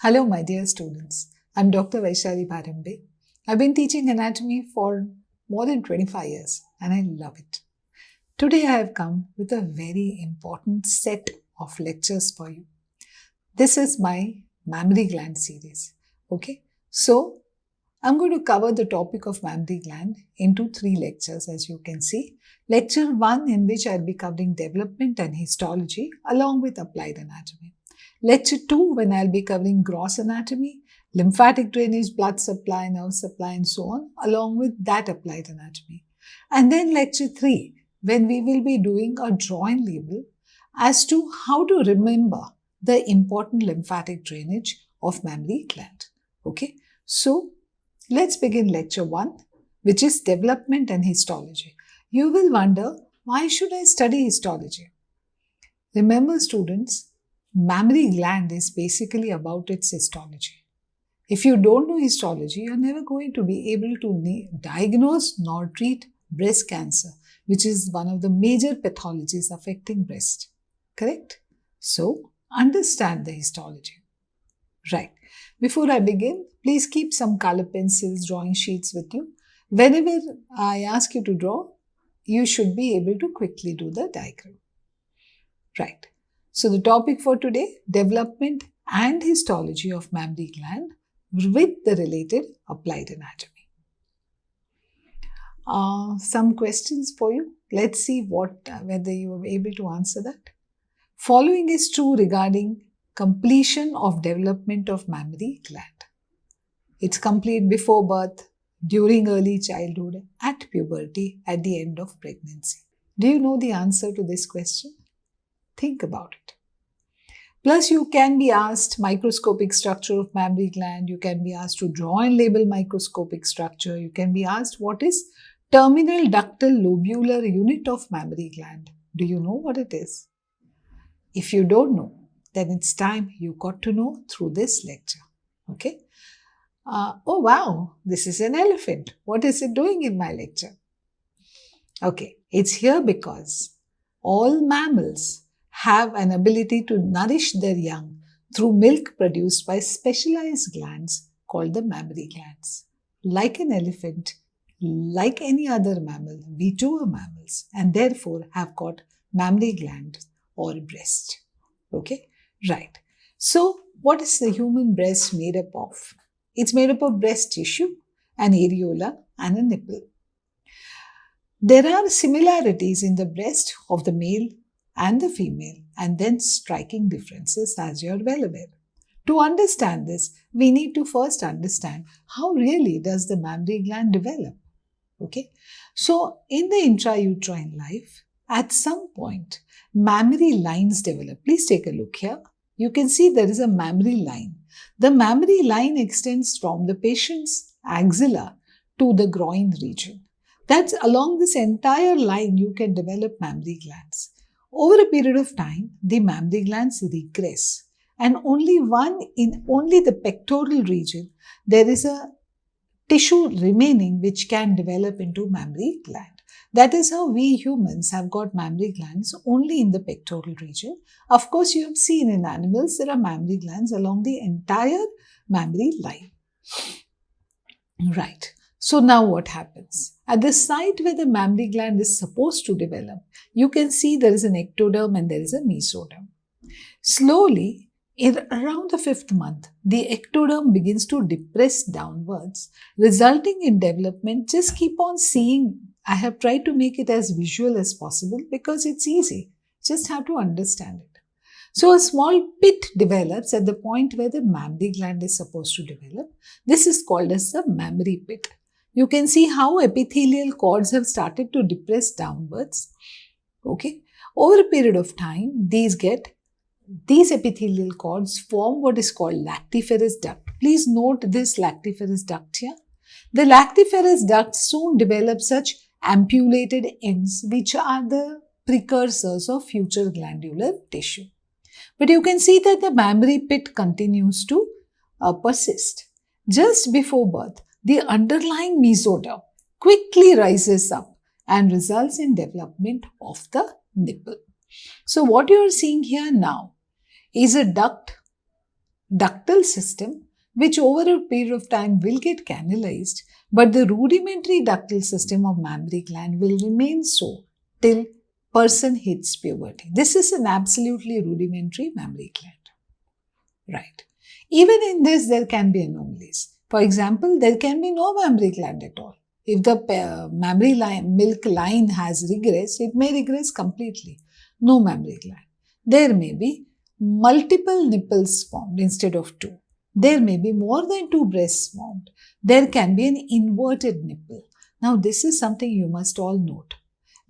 Hello, my dear students. I'm Dr. Vaishaly Bharambe. I've been teaching anatomy for more than 25 years and I love it. Today I have come with a very important set of lectures for you. This is my mammary gland series. Okay, so I'm going to cover the topic of mammary gland into 3 lectures, as you can see. Lecture 1, in which I'll be covering development and histology along with applied anatomy. Lecture 2, when I'll be covering gross anatomy, lymphatic drainage, blood supply, nerve supply and so on, along with that applied anatomy. And then lecture 3, when we will be doing a drawing label as to how to remember the important lymphatic drainage of mammary gland. Okay, so let's begin lecture 1, which is development and histology. You will wonder, why should I study histology? Remember, students, mammary gland is basically about its histology. If you don't know histology, you're never going to be able to diagnose nor treat breast cancer, which is one of the major pathologies affecting breast. Correct? So, understand the histology. Right. Before I begin, please keep some color pencils, drawing sheets with you. Whenever I ask you to draw, you should be able to quickly do the diagram. Right. So the topic for today, development and histology of mammary gland with the related applied anatomy. Some questions for you. Let's see whether you are able to answer that. Following is true regarding completion of development of mammary gland. It's complete before birth, during early childhood, at puberty, at the end of pregnancy. Do you know the answer to this question? Think about it. Plus, you can be asked microscopic structure of mammary gland. You can be asked to draw and label microscopic structure. You can be asked what is terminal ductal lobular unit of mammary gland. Do you know what it is? If you don't know, then it's time you got to know through this lecture. Okay? Oh wow, this is an elephant. What is it doing in my lecture? Okay, it's here because all mammals have an ability to nourish their young through milk produced by specialized glands called the mammary glands. Like an elephant, like any other mammal, we too are mammals and therefore have got mammary gland or breast. Okay, right. So, what is the human breast made up of? It's made up of breast tissue, an areola and a nipple. There are similarities in the breast of the male and the female, and then striking differences, as you are well aware. To understand this, we need to first understand how really does the mammary gland develop. Okay, so in the intrauterine life, at some point, mammary lines develop. Please take a look here. You can see there is a mammary line. The mammary line extends from the patient's axilla to the groin region. That's along this entire line you can develop mammary glands. Over a period of time, the mammary glands regress, and only the pectoral region, there is a tissue remaining which can develop into mammary gland. That is how we humans have got mammary glands only in the pectoral region. Of course, you have seen in animals there are mammary glands along the entire mammary line. Right. So now what happens? At the site where the mammary gland is supposed to develop, you can see there is an ectoderm and there is a mesoderm. Slowly, around the 5th month, the ectoderm begins to depress downwards, resulting in development. Just keep on seeing. I have tried to make it as visual as possible because it's easy. Just have to understand it. So a small pit develops at the point where the mammary gland is supposed to develop. This is called as the mammary pit. You can see how epithelial cords have started to depress downwards. Okay. Over a period of time, these epithelial cords form what is called lactiferous duct. Please note this lactiferous duct here. The lactiferous duct soon develop such ampulated ends which are the precursors of future glandular tissue. But you can see that the mammary pit continues to persist. Just before birth, the underlying mesoderm quickly rises up and results in development of the nipple. So what you are seeing here now is a duct ductal system which over a period of time will get canalized, but the rudimentary ductal system of mammary gland will remain so till person hits puberty. This is an absolutely rudimentary mammary gland. Right. Even in this, there can be anomalies. For example, there can be no mammary gland at all. If the mammary milk line has regressed, it may regress completely. No mammary gland. There may be multiple nipples formed instead of two. There may be more than two breasts formed. There can be an inverted nipple. Now, this is something you must all note.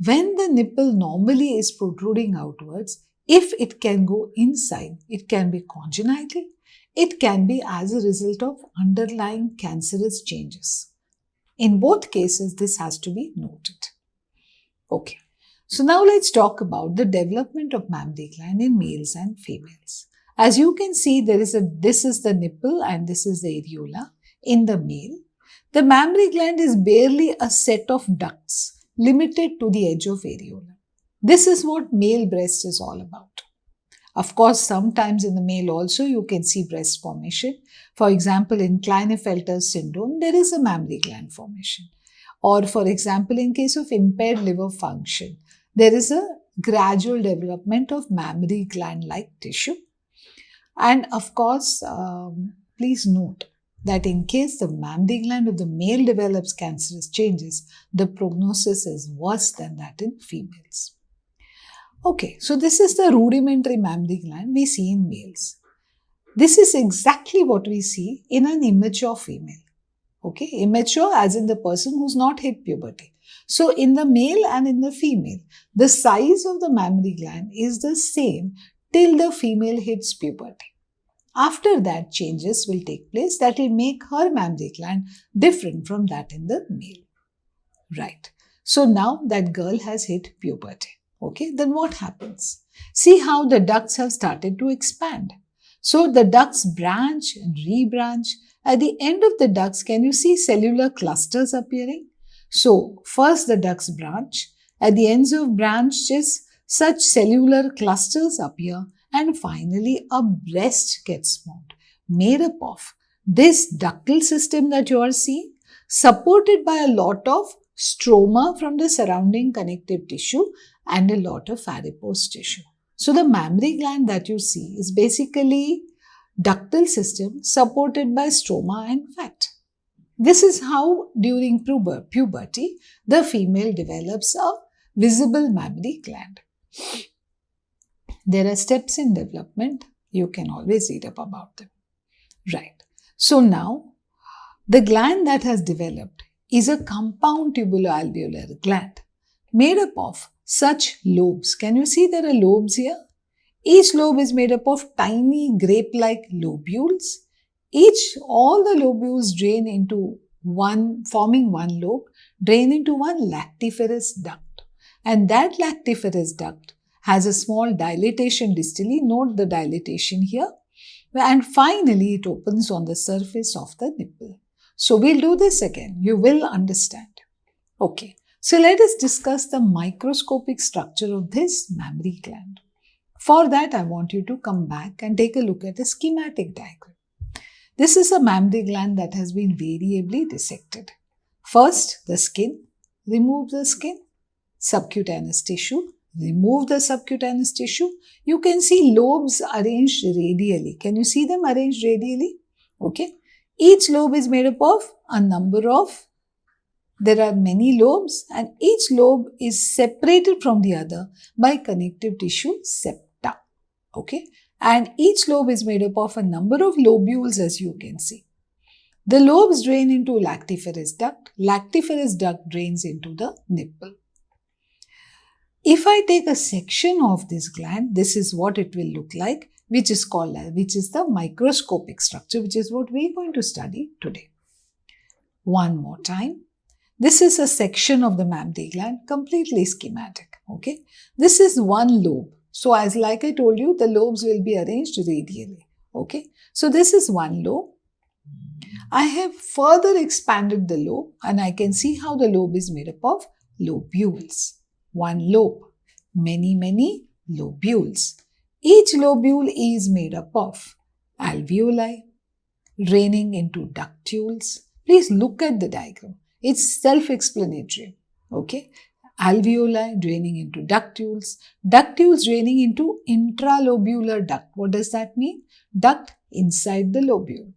When the nipple normally is protruding outwards, if it can go inside, it can be congenital. It can be as a result of underlying cancerous changes. In both cases, this has to be noted. Okay. So now let's talk about the development of mammary gland in males and females. As you can see, this is the nipple and this is the areola. In the male, the mammary gland is barely a set of ducts limited to the edge of areola. This is what male breast is all about. Of course, sometimes in the male also you can see breast formation. For example, in Klinefelter syndrome, there is a mammary gland formation. Or for example, in case of impaired liver function, there is a gradual development of mammary gland-like tissue. And of course, please note that in case the mammary gland of the male develops cancerous changes, the prognosis is worse than that in females. Okay, so this is the rudimentary mammary gland we see in males. This is exactly what we see in an immature female. Okay, immature as in the person who's not hit puberty. So in the male and in the female, the size of the mammary gland is the same till the female hits puberty. After that, changes will take place that will make her mammary gland different from that in the male. Right. So now that girl has hit puberty. Okay, then what happens? See how the ducts have started to expand. So the ducts branch and rebranch. At the end of the ducts, can you see cellular clusters appearing? So first the ducts branch. At the ends of branches, such cellular clusters appear. And finally, a breast gets formed, made up of this ductal system that you are seeing, supported by a lot of stroma from the surrounding connective tissue and a lot of adipose tissue. So the mammary gland that you see is basically ductal system supported by stroma and fat. This is how during puberty, the female develops a visible mammary gland. There are steps in development. You can always read up about them. Right. So now, the gland that has developed is a compound tubuloalveolar gland made up of such lobes. Can you see there are lobes here? Each lobe is made up of tiny grape-like lobules. All the lobules drain into forming one lobe, drain into one lactiferous duct. And that lactiferous duct has a small dilatation distally. Note the dilatation here. And finally, it opens on the surface of the nipple. So we'll do this again. You will understand. Okay. So let us discuss the microscopic structure of this mammary gland. For that, I want you to come back and take a look at a schematic diagram. This is a mammary gland that has been variably dissected. First, the skin. Remove the skin. Subcutaneous tissue. Remove the subcutaneous tissue. You can see lobes arranged radially. Can you see them arranged radially? Okay. Each lobe is made up of there are many lobes, and each lobe is separated from the other by connective tissue septa. Okay. And each lobe is made up of a number of lobules, as you can see. The lobes drain into lactiferous duct. Lactiferous duct drains into the nipple. If I take a section of this gland, this is what it will look like, which is the microscopic structure, which is what we're going to study today. One more time. This is a section of the mammary gland, completely schematic. Okay. This is one lobe. So like I told you, the lobes will be arranged radially. Okay. So this is one lobe. I have further expanded the lobe and I can see how the lobe is made up of lobules. One lobe, many lobules. Each lobule is made up of alveoli, draining into ductules. Please look at the diagram. It's self-explanatory. Okay. Alveoli draining into ductules. Ductules draining into intralobular duct. What does that mean? Duct inside the lobule.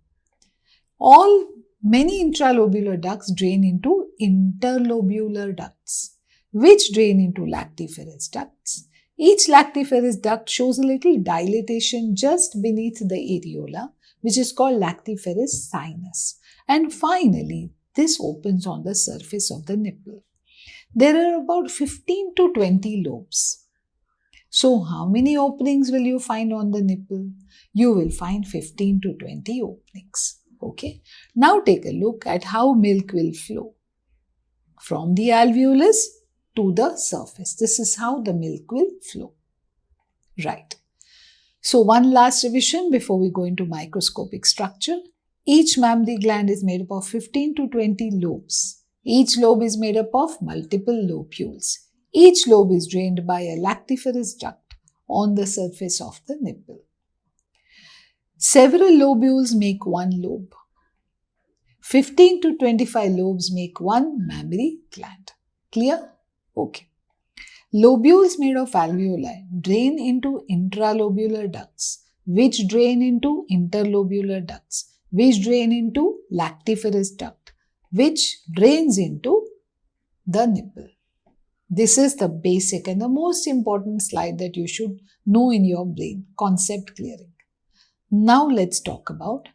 Many intralobular ducts drain into interlobular ducts, which drain into lactiferous ducts. Each lactiferous duct shows a little dilatation just beneath the areola, which is called lactiferous sinus. And finally, this opens on the surface of the nipple. There are about 15 to 20 lobes. So, how many openings will you find on the nipple? You will find 15 to 20 openings. Okay. Now take a look at how milk will flow from the alveolus to the surface. This is how the milk will flow. Right. So, one last revision before we go into microscopic structure. Each mammary gland is made up of 15 to 20 lobes. Each lobe is made up of multiple lobules. Each lobe is drained by a lactiferous duct on the surface of the nipple. Several lobules make one lobe. 15 to 25 lobes make one mammary gland. Clear? Okay. Lobules made of alveoli drain into intralobular ducts, which drain into interlobular ducts, which drain into lactiferous duct, which drains into the nipple. This is the basic and the most important slide that you should know in your brain, concept clearing. Now let's talk about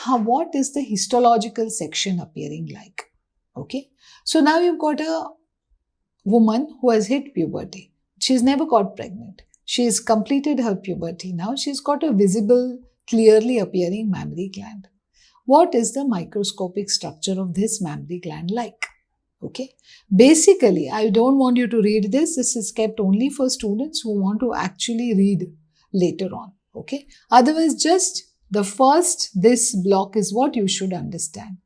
what is the histological section appearing like. Okay. So now you've got a woman who has hit puberty. She's never got pregnant. She's completed her puberty now. She's got a visible, clearly appearing mammary gland. What is the microscopic structure of this mammary gland like? Okay. Basically, I don't want you to read this. This is kept only for students who want to actually read later on. Okay. Otherwise, just this block is what you should understand.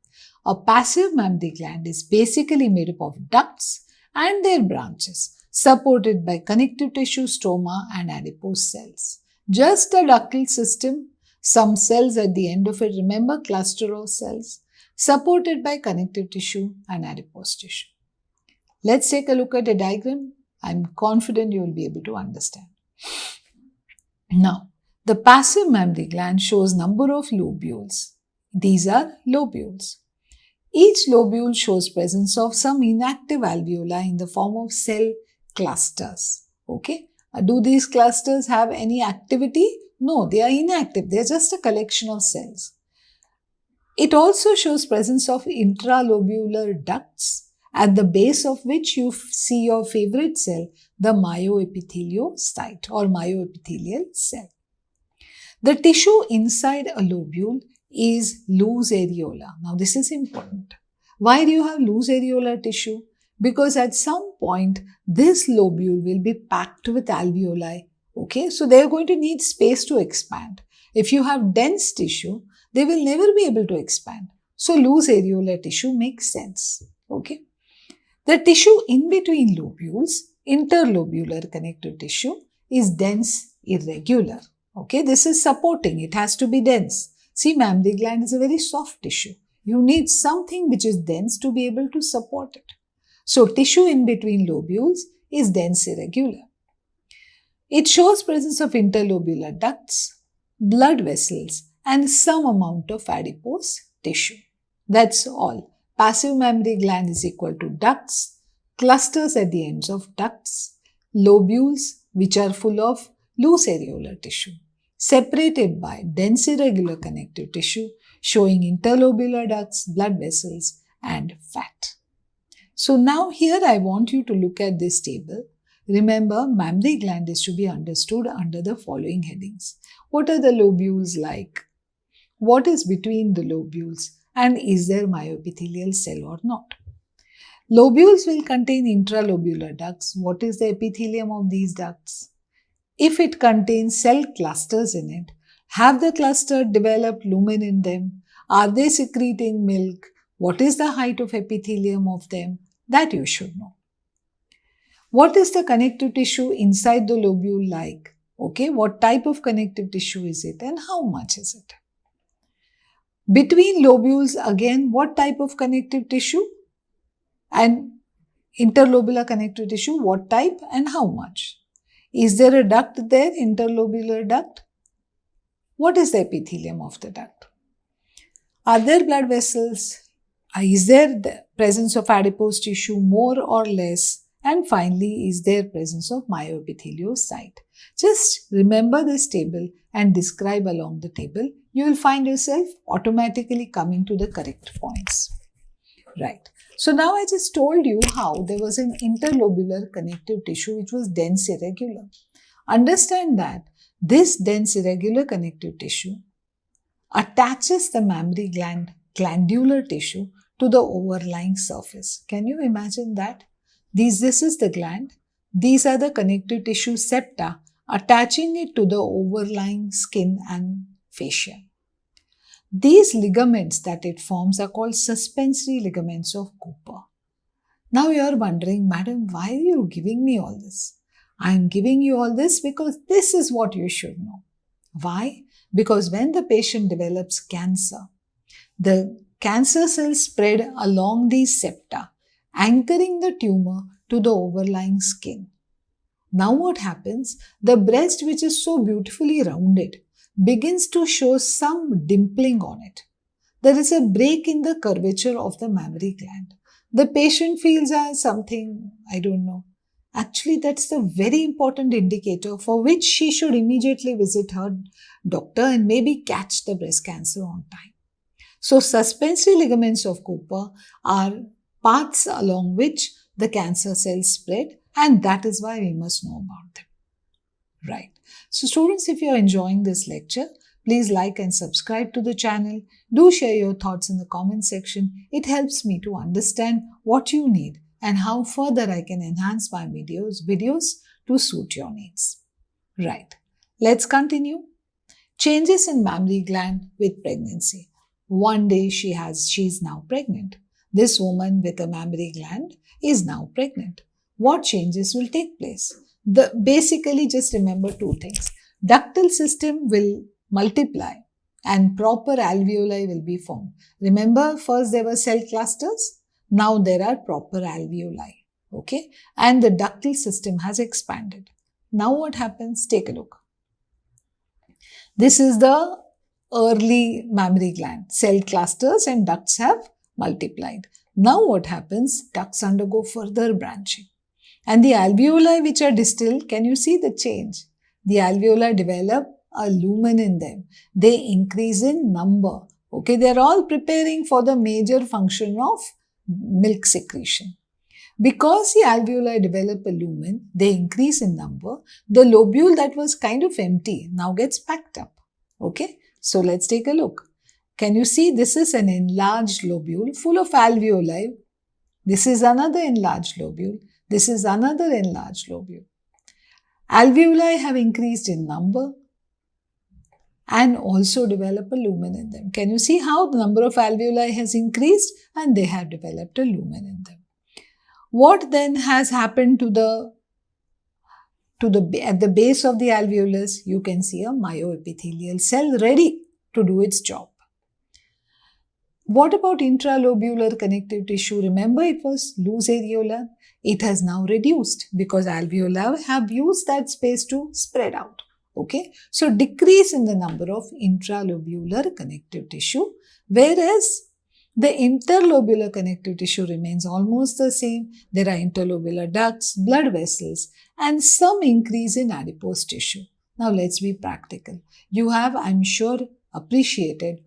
A passive mammary gland is basically made up of ducts and their branches, supported by connective tissue, stroma and adipose cells. Just a ductal system, some cells at the end of it, remember, cluster of cells, supported by connective tissue and adipose tissue. Let's take a look at a diagram. I'm confident you will be able to understand. Now, the passive mammary gland shows number of lobules. These are lobules. Each lobule shows presence of some inactive alveoli in the form of cell clusters. Okay. Do these clusters have any activity? No, they are inactive. They are just a collection of cells. It also shows presence of intralobular ducts, at the base of which you see your favorite cell, the myoepitheliocyte or myoepithelial cell. The tissue inside a lobule is loose areola. Now this is important. Why do you have loose areolar tissue? Because at some point this lobule will be packed with alveoli. Okay, so they are going to need space to expand. If you have dense tissue, they will never be able to expand. So loose areolar tissue makes sense. Okay. The tissue in between lobules, interlobular connective tissue, is dense, irregular. Okay, this is supporting. It has to be dense. See, mammary gland is a very soft tissue. You need something which is dense to be able to support it. So tissue in between lobules is dense, irregular. It shows presence of interlobular ducts, blood vessels, and some amount of adipose tissue. That's all. Passive mammary gland is equal to ducts, clusters at the ends of ducts, lobules which are full of loose areolar tissue, separated by dense irregular connective tissue showing interlobular ducts, blood vessels, and fat. So now here I want you to look at this table. Remember, mammary gland is to be understood under the following headings. What are the lobules like? What is between the lobules? And is there myoepithelial cell or not? Lobules will contain intralobular ducts. What is the epithelium of these ducts? If it contains cell clusters in it, have the cluster developed lumen in them? Are they secreting milk? What is the height of epithelium of them? That you should know. What is the connective tissue inside the lobule like? Okay, what type of connective tissue is it and how much is it? Between lobules, again, what type of connective tissue? And interlobular connective tissue, what type and how much? Is there a duct there, interlobular duct? What is the epithelium of the duct? Are there blood vessels? Is there the presence of adipose tissue more or less? And finally, is there presence of myoepitheliocyte? Just remember this table and describe along the table. You will find yourself automatically coming to the correct points. Right. So now I just told you how there was an interlobular connective tissue which was dense irregular. Understand that this dense irregular connective tissue attaches the mammary gland glandular tissue to the overlying surface. Can you imagine that? This is the gland. These are the connective tissue septa attaching it to the overlying skin and fascia. These ligaments that it forms are called suspensory ligaments of Cooper. Now you are wondering, madam, why are you giving me all this? I am giving you all this because this is what you should know. Why? Because when the patient develops cancer, the cancer cells spread along these septa, anchoring the tumor to the overlying skin. Now what happens? The breast, which is so beautifully rounded, begins to show some dimpling on it. There is a break in the curvature of the mammary gland. The patient feels as something, I don't know. Actually, that's the very important indicator for which she should immediately visit her doctor and maybe catch the breast cancer on time. So, suspensory ligaments of Cooper are paths along which the cancer cells spread, and that is why we must know about them. Right. So students, if you are enjoying this lecture, please like and subscribe to the channel. Do share your thoughts in the comment section. It helps me to understand what you need and how further I can enhance my videos to suit your needs. Right. Let's continue. Changes in mammary gland with pregnancy. One day she is now pregnant. This woman with a mammary gland is now pregnant. What changes will take place? Basically, just remember two things. Ductal system will multiply and proper alveoli will be formed. Remember, first there were cell clusters. Now there are proper alveoli. Okay? And the ductal system has expanded. Now what happens? Take a look. This is the early mammary gland. Cell clusters and ducts have multiplied. Now what happens? Ducts undergo further branching. And the alveoli which are distal, can you see the change? The alveoli develop a lumen in them. They increase in number. Okay, they are all preparing for the major function of milk secretion. Because the alveoli develop a lumen, they increase in number. The lobule that was kind of empty now gets packed up. Okay, so let's take a look. Can you see this is an enlarged lobule full of alveoli? This is another enlarged lobule. This is another enlarged lobule. Alveoli have increased in number and also develop a lumen in them. Can you see how the number of alveoli has increased and they have developed a lumen in them? What then has happened at the base of the alveolus? You can see a myoepithelial cell ready to do its job. What about intralobular connective tissue? Remember, it was loose areola. It has now reduced because alveoli have used that space to spread out. Okay, so decrease in the number of intralobular connective tissue, whereas the interlobular connective tissue remains almost the same. There are interlobular ducts, blood vessels, and some increase in adipose tissue. Now let's be practical. You have, I'm sure, appreciated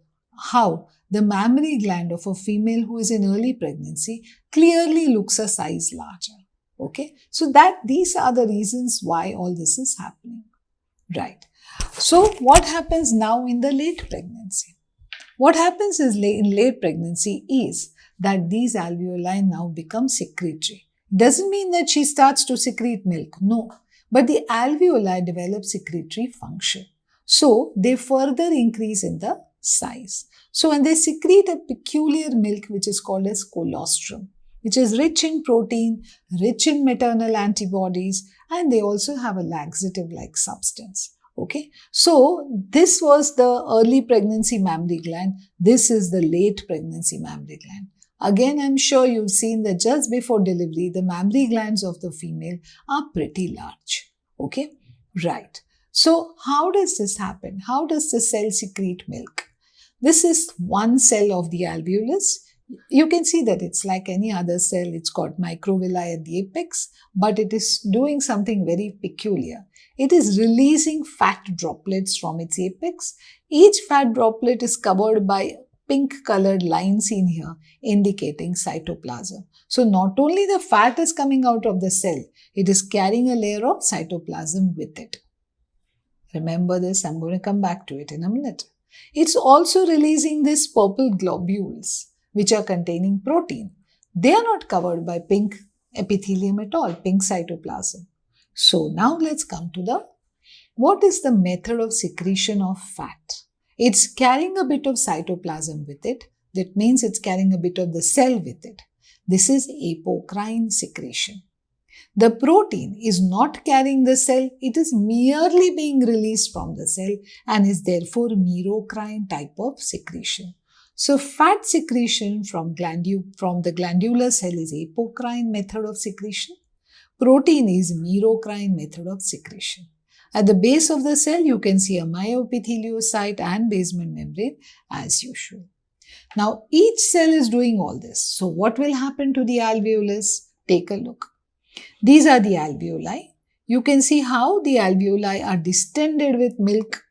how the mammary gland of a female who is in early pregnancy clearly looks a size larger. Okay, so these are the reasons why all this is happening. Right. So what happens now in the late pregnancy? What happens in late pregnancy is that these alveoli now become secretory. Doesn't mean that she starts to secrete milk. No. But the alveoli develop secretory function. So they further increase in the size. So when they secrete a peculiar milk which is called as colostrum, which is rich in protein, rich in maternal antibodies, and they also have a laxative-like substance. Okay, so this was the early pregnancy mammary gland. This is the late pregnancy mammary gland. Again, I'm sure you've seen that just before delivery, the mammary glands of the female are pretty large. Okay, right. So how does this happen? How does the cell secrete milk? This is one cell of the alveolus. You can see that it's like any other cell. It's got microvilli at the apex, but it is doing something very peculiar. It is releasing fat droplets from its apex. Each fat droplet is covered by pink colored line seen here, indicating cytoplasm. So not only the fat is coming out of the cell, it is carrying a layer of cytoplasm with it. Remember this, I'm going to come back to it in a minute. It's also releasing these purple globules, which are containing protein. They are not covered by pink epithelium at all, pink cytoplasm. So now let's come to what is the method of secretion of fat? It's carrying a bit of cytoplasm with it. That means it's carrying a bit of the cell with it. This is apocrine secretion. The protein is not carrying the cell. It is merely being released from the cell and is therefore merocrine type of secretion. So fat secretion from the glandular cell is apocrine method of secretion. Protein is merocrine method of secretion. At the base of the cell, you can see a myoepitheliocyte and basement membrane as usual. Now, each cell is doing all this. So, what will happen to the alveolus? Take a look. These are the alveoli. You can see how the alveoli are distended with milk.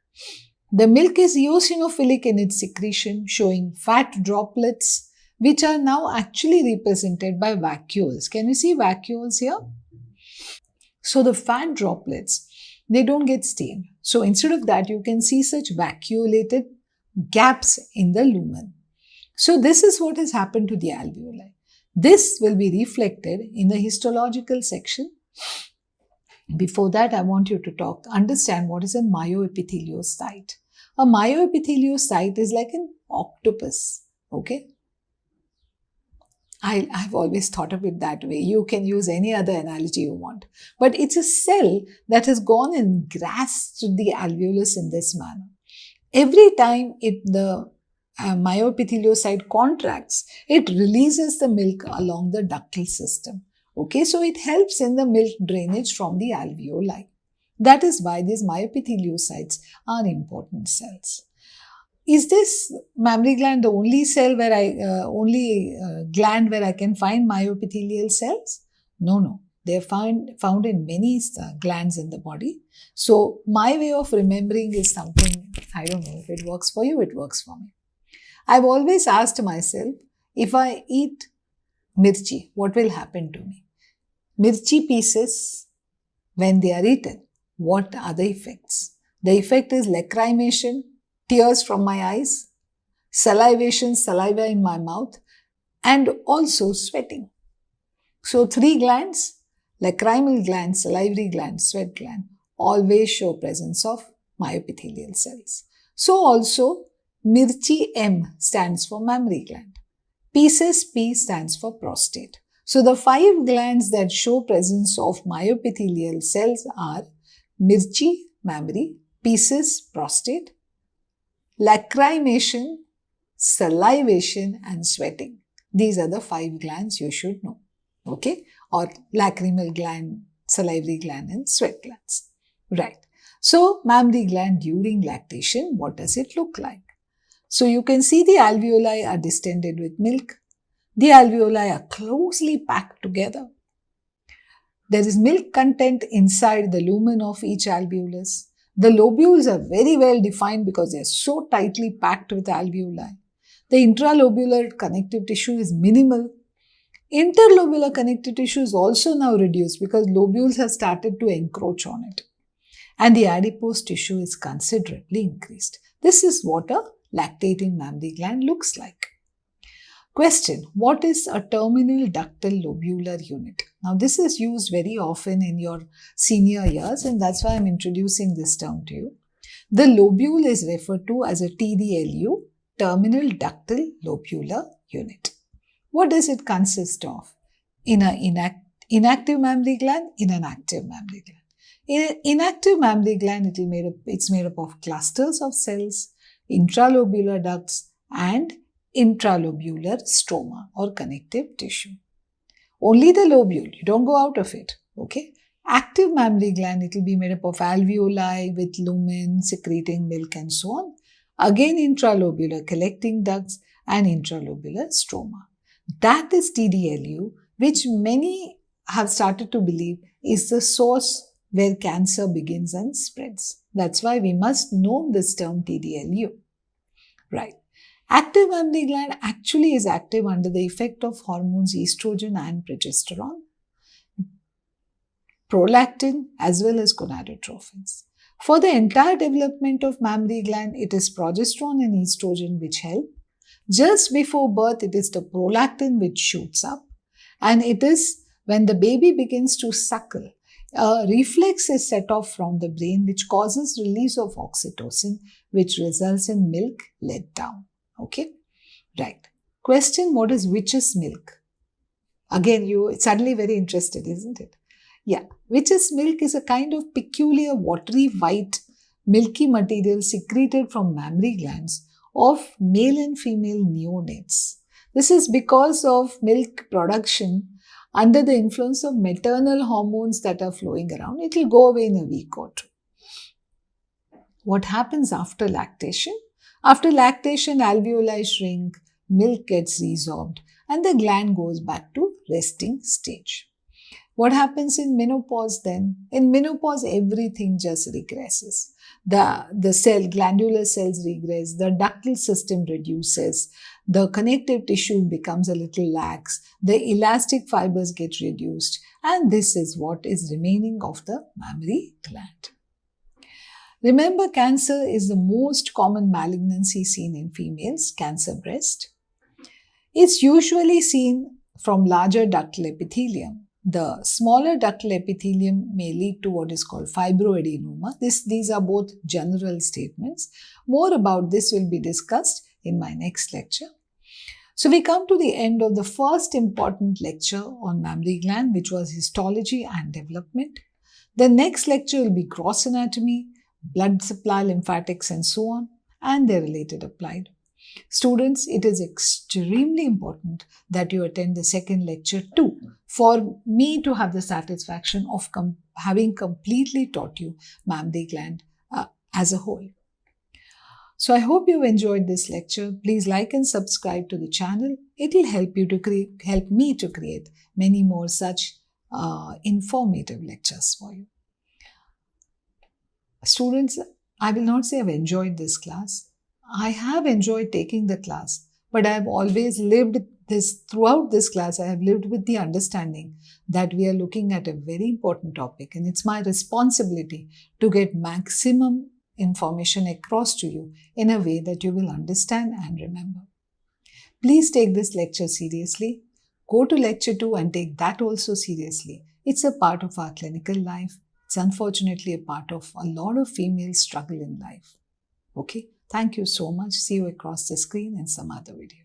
The milk is eosinophilic in its secretion, showing fat droplets, which are now actually represented by vacuoles. Can you see vacuoles here? So, the fat droplets, they don't get stained. So instead of that, you can see such vacuolated gaps in the lumen. So this is what has happened to the alveoli. This will be reflected in the histological section. Before that, I want you to understand what is a myoepitheliocyte. A myoepitheliocyte is like an octopus. Okay? I've always thought of it that way. You can use any other analogy you want. But it's a cell that has gone and grasped the alveolus in this manner. Every time the myoepitheliocyte contracts, it releases the milk along the ductal system. Okay, so it helps in the milk drainage from the alveoli. That is why these myoepitheliocytes are important cells. Is this mammary gland the only cell where gland where I can find myoepithelial cells? No. They are found in many glands in the body. So my way of remembering is something, I don't know if it works for you, it works for me. I've always asked myself, if I eat mirchi, what will happen to me? Mirchi pieces, when they are eaten, what are the effects? The effect is lacrimation, tears from my eyes, salivation, saliva in my mouth, and also sweating. So 3 glands, lacrimal gland, salivary gland, sweat gland, always show presence of myoepithelial cells. So also mirchi M stands for mammary gland. Pieces P stands for prostate. So the 5 glands that show presence of myoepithelial cells are mirchi, mammary, pieces, prostate, lacrimation, salivation and sweating. These are the 5 glands you should know. Okay? Or lacrimal gland, salivary gland and sweat glands. Right. So, mammary gland during lactation, what does it look like? So, you can see the alveoli are distended with milk. The alveoli are closely packed together. There is milk content inside the lumen of each alveolus. The lobules are very well defined because they are so tightly packed with alveoli. The intralobular connective tissue is minimal. Interlobular connective tissue is also now reduced because lobules have started to encroach on it. And the adipose tissue is considerably increased. This is what a lactating mammary gland looks like. Question: what is a terminal ductal lobular unit? Now this is used very often in your senior years and that's why I'm introducing this term to you. The lobule is referred to as a TDLU, terminal ductal lobular unit. What does it consist of? In an inactive mammary gland, in an active mammary gland. In an inactive mammary gland, it's made up of clusters of cells, intralobular ducts, and intralobular stroma or connective tissue. Only the lobule, you don't go out of it, okay? Active mammary gland, it will be made up of alveoli with lumen, secreting milk and so on. Again, intralobular collecting ducts and intralobular stroma. That is TDLU, which many have started to believe is the source where cancer begins and spreads. That's why we must know this term TDLU. Right. Active mammary gland actually is active under the effect of hormones estrogen and progesterone, prolactin as well as gonadotrophins. For the entire development of mammary gland, it is progesterone and estrogen which help. Just before birth, it is the prolactin which shoots up, and it is when the baby begins to suckle, a reflex is set off from the brain which causes release of oxytocin, which results in milk let down. Okay? Right. Question, what is witch's milk? Again, you're suddenly very interested, isn't it? Yeah. Witch's milk is a kind of peculiar watery white milky material secreted from mammary glands of male and female neonates. This is because of milk production under the influence of maternal hormones that are flowing around. It will go away in a week or two. What happens after lactation? After lactation, alveoli shrink, milk gets resorbed, and the gland goes back to resting stage. What happens in menopause then? In menopause, everything just regresses. The glandular cells regress, the ductal system reduces, the connective tissue becomes a little lax, the elastic fibers get reduced, and this is what is remaining of the mammary gland. Remember, cancer is the most common malignancy seen in females, cancer breast. It's usually seen from larger ductal epithelium. The smaller ductal epithelium may lead to what is called fibroadenoma. These are both general statements. More about this will be discussed in my next lecture. So we come to the end of the first important lecture on mammary gland, which was histology and development. The next lecture will be gross anatomy, blood supply, lymphatics and so on, and their related applied. Students, it is extremely important that you attend the second lecture too, for me to have the satisfaction of having completely taught you mammary gland as a whole. So I hope you enjoyed this lecture. Please like and subscribe to the channel. It will help me to create many more such informative lectures for you. Students, I will not say I've enjoyed this class. I have enjoyed taking the class, but I have always lived this, throughout this class, I have lived with the understanding that we are looking at a very important topic, and it's my responsibility to get maximum information across to you in a way that you will understand and remember. Please take this lecture seriously. Go to lecture 2 and take that also seriously. It's a part of our clinical life. It's unfortunately a part of a lot of females' struggle in life. Okay, thank you so much. See you across the screen in some other video.